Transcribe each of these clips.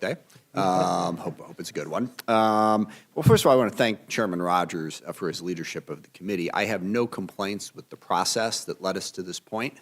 Okay. Hope it's a good one. Well, first of all, I want to thank Chairman Rogers for his leadership of the committee. I have no complaints with the process that led us to this point.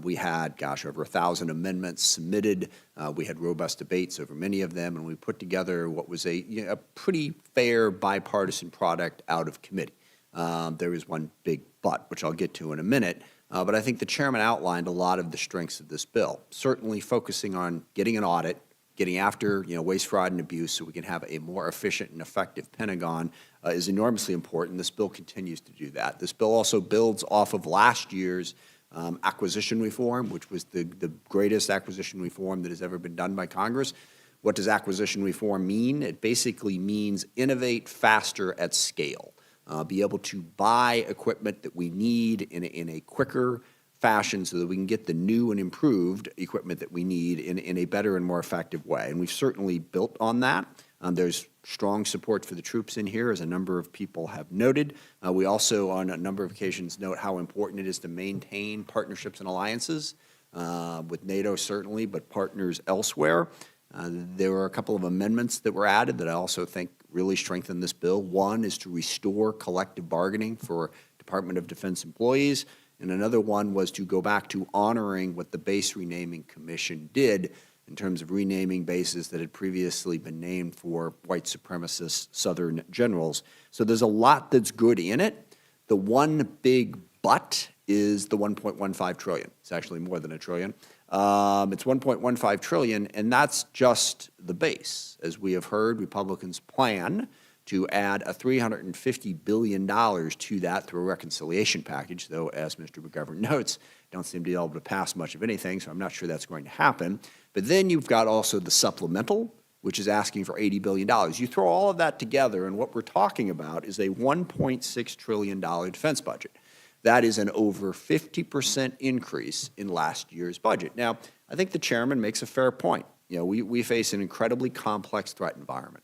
We had, over 1,000 amendments submitted. We had robust debates over many of them, and we put together what was a pretty fair bipartisan product out of committee. There was one big but, which I'll get to in a minute. But I think the chairman outlined a lot of the strengths of this bill, certainly focusing on getting an audit, getting after waste, fraud, and abuse so we can have a more efficient and effective Pentagon is enormously important. This bill continues to do that. This bill also builds off of last year's acquisition reform, which was the greatest acquisition reform that has ever been done by Congress. What does acquisition reform mean? It basically means innovate faster at scale. Be able to buy equipment that we need in a quicker fashion so that we can get the new and improved equipment that we need in a better and more effective way. And we've certainly built on that. There's strong support for the troops in here, as a number of people have noted. We also, on a number of occasions, note how important it is to maintain partnerships and alliances with NATO, certainly, but partners elsewhere. There were a couple of amendments that were added that I also think really strengthen this bill. One is to restore collective bargaining for Department of Defense employees, and another one was to go back to honoring what the Base Renaming Commission did in terms of renaming bases that had previously been named for white supremacist Southern generals. So there's a lot that's good in it. The one big but is the $1.15 trillion. It's actually more than a trillion. It's $1.15 trillion, and that's just the base. As we have heard, Republicans plan to add a $350 billion to that through a reconciliation package, though, as Mr. McGovern notes, don't seem to be able to pass much of anything, so I'm not sure that's going to happen. But then you've got also the supplemental, which is asking for $80 billion. You throw all of that together, and what we're talking about is a $1.6 trillion defense budget. That is an over 50% increase in last year's budget. Now, I think the chairman makes a fair point. We face an incredibly complex threat environment.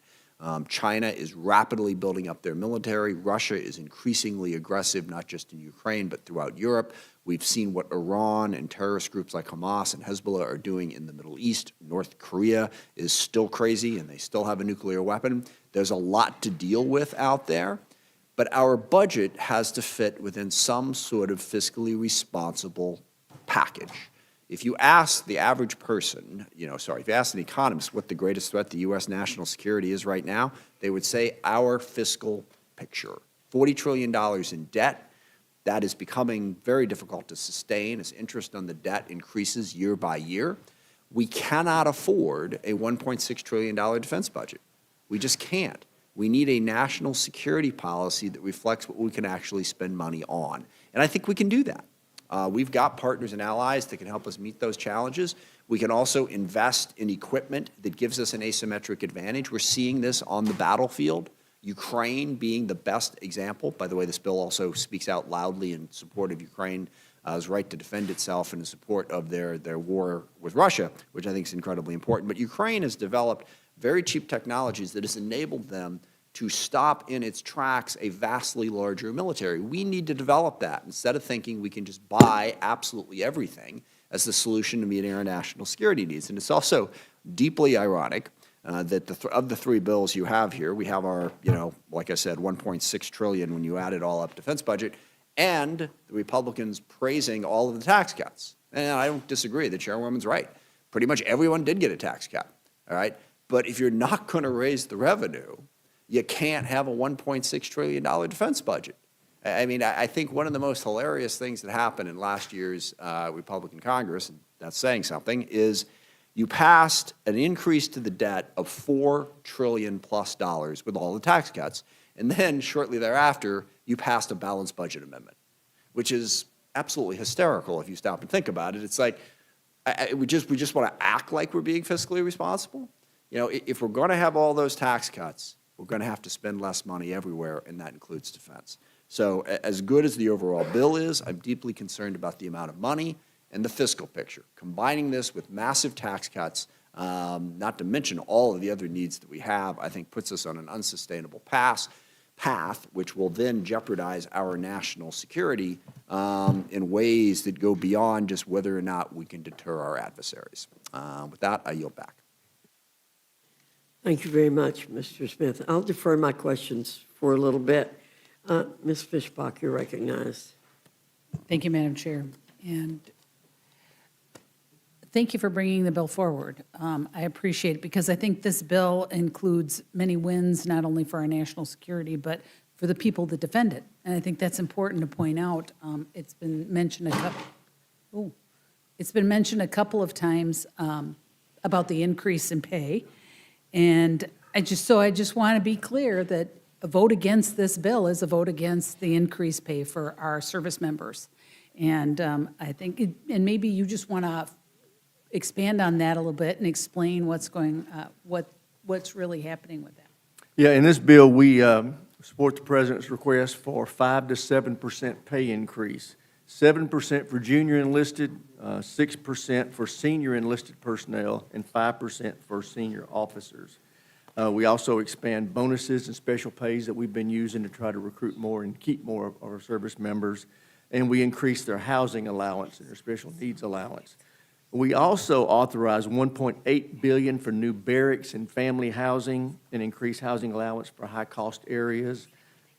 China is rapidly building up their military. Russia is increasingly aggressive, not just in Ukraine, but throughout Europe. We've seen what Iran and terrorist groups like Hamas and Hezbollah are doing in the Middle East. North Korea is still crazy, and they still have a nuclear weapon. There's a lot to deal with out there, but our budget has to fit within some sort of fiscally responsible package. If you ask the average person, if you ask an economist what the greatest threat to U.S. national security is right now, they would say our fiscal picture. $40 trillion in debt, that is becoming very difficult to sustain as interest on the debt increases year by year. We cannot afford a $1.6 trillion defense budget. We just can't. We need a national security policy that reflects what we can actually spend money on. And I think we can do that. We've got partners and allies that can help us meet those challenges. We can also invest in equipment that gives us an asymmetric advantage. We're seeing this on the battlefield, Ukraine being the best example. By the way, this bill also speaks out loudly in support of Ukraine's right to defend itself and in support of their war with Russia, which I think is incredibly important. But Ukraine has developed very cheap technologies that has enabled them to stop in its tracks a vastly larger military. We need to develop that instead of thinking we can just buy absolutely everything as the solution to meeting our national security needs. And it's also deeply ironic that of the three bills you have here, we have our, like I said, $1.6 trillion when you add it all up defense budget, and the Republicans praising all of the tax cuts. And I don't disagree. The chairwoman's right. Pretty much everyone did get a tax cut, all right? But if you're not going to raise the revenue, you can't have a $1.6 trillion defense budget. I mean, I think one of the most hilarious things that happened in last year's Republican Congress, and that's saying something, is you passed an increase to the debt of $4 trillion plus with all the tax cuts, and then shortly thereafter, you passed a balanced budget amendment, which is absolutely hysterical if you stop and think about it. It's like we just want to act like we're being fiscally responsible. If we're going to have all those tax cuts, we're going to have to spend less money everywhere, and that includes defense. So as good as the overall bill is, I'm deeply concerned about the amount of money and the fiscal picture. Combining this with massive tax cuts, not to mention all of the other needs that we have, I think puts us on an unsustainable path, which will then jeopardize our national security in ways that go beyond just whether or not we can deter our adversaries. With that, I yield back. Thank you very much, Mr. Smith. I'll defer my questions for a little bit. Ms. Fischbach, you're recognized. Thank you, Madam Chair. And thank you for bringing the bill forward. I appreciate it because I think this bill includes many wins, not only for our national security, but for the people that defend it. And I think that's important to point out. It's been mentioned a couple of times about the increase in pay. And I just want to be clear that a vote against this bill is a vote against the increased pay for our service members. And I think, and maybe you just want to expand on that a little bit and explain what's really happening with that. Yeah, in this bill, we support the President's request for 5 to 7% pay increase, 7% for junior enlisted, 6% for senior enlisted personnel, and 5% for senior officers. We also expand bonuses and special pays that we've been using to try to recruit more and keep more of our service members, and we increase their housing allowance and their special needs allowance. We also authorize $1.8 billion for new barracks and family housing and increase housing allowance for high-cost areas,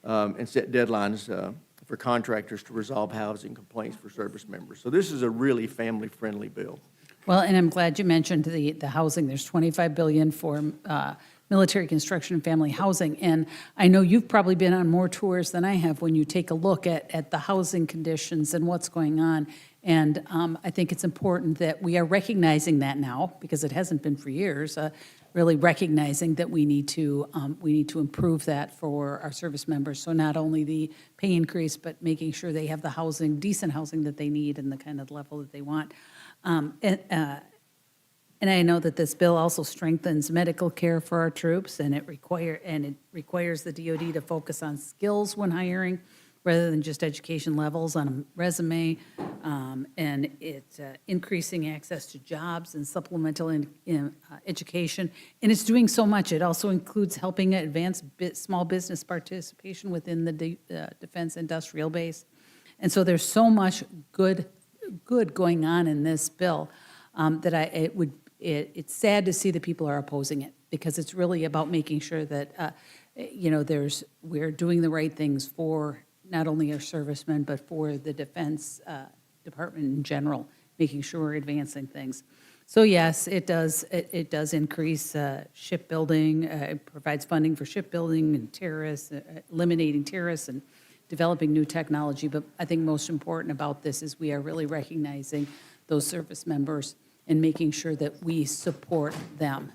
and set deadlines for contractors to resolve housing complaints for service members. So this is a really family-friendly bill. Well, and I'm glad you mentioned the housing. There's $25 billion for military construction and family housing. And I know you've probably been on more tours than I have when you take a look at the housing conditions and what's going on. And I think it's important that we are recognizing that now, because it hasn't been for years, really recognizing that we need to improve that for our service members. So not only the pay increase, but making sure they have the housing, decent housing that they need and the kind of level that they want. And I know that this bill also strengthens medical care for our troops, and it requires the DoD to focus on skills when hiring, rather than just education levels on a resume, and it's increasing access to jobs and supplemental education, and it's doing so much. It also includes helping advance small business participation within the defense industrial base, and so there's so much good going on in this bill that it's sad to see that people are opposing it, because it's really about making sure that we're doing the right things for not only our servicemen, but for the Defense Department in general, making sure we're advancing things. So yes, it does increase shipbuilding. It provides funding for shipbuilding and terrorists, eliminating terrorists and developing new technology. But I think most important about this is we are really recognizing those service members and making sure that we support them.